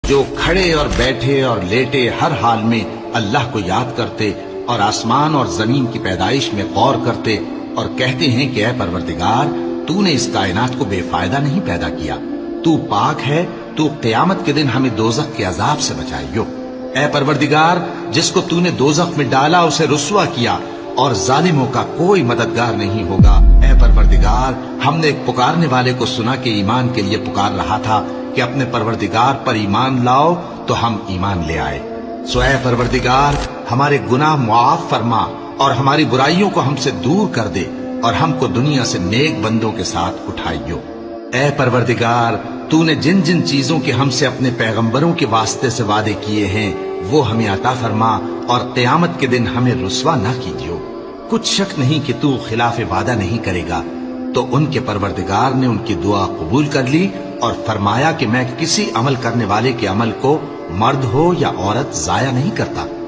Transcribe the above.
جو کھڑے اور بیٹھے اور لیٹے ہر حال میں اللہ کو یاد کرتے اور آسمان اور زمین کی پیدائش میں غور کرتے اور کہتے ہیں کہ اے پروردگار تو نے اس کائنات کو بے فائدہ نہیں پیدا کیا، تو پاک ہے، تو قیامت کے دن ہمیں دوزخ کے عذاب سے بچائیو۔ اے پروردگار جس کو تو نے دوزخ میں ڈالا اسے رسوا کیا اور ظالموں کا کوئی مددگار نہیں ہوگا۔ اے پروردگار ہم نے ایک پکارنے والے کو سنا کہ ایمان کے لیے پکار رہا تھا کہ اپنے پروردگار پر ایمان لاؤ، تو ہم ایمان لے آئے۔ سو اے پروردگار ہمارے گناہ معاف فرما اور ہماری برائیوں کو ہم سے دور کر دے اور ہم کو دنیا سے نیک بندوں کے ساتھ اٹھائیو۔ اے پروردگار تو نے جن جن چیزوں کے ہم سے اپنے پیغمبروں کے واسطے سے وعدے کیے ہیں وہ ہمیں عطا فرما اور قیامت کے دن ہمیں رسوا نہ کیجیو۔ کچھ شک نہیں کہ تو خلاف وعدہ نہیں کرے گا۔ تو ان کے پروردگار نے ان کی دعا قبول کر لی اور فرمایا کہ میں کسی عمل کرنے والے کے عمل کو مرد ہو یا عورت ضائع نہیں کرتا۔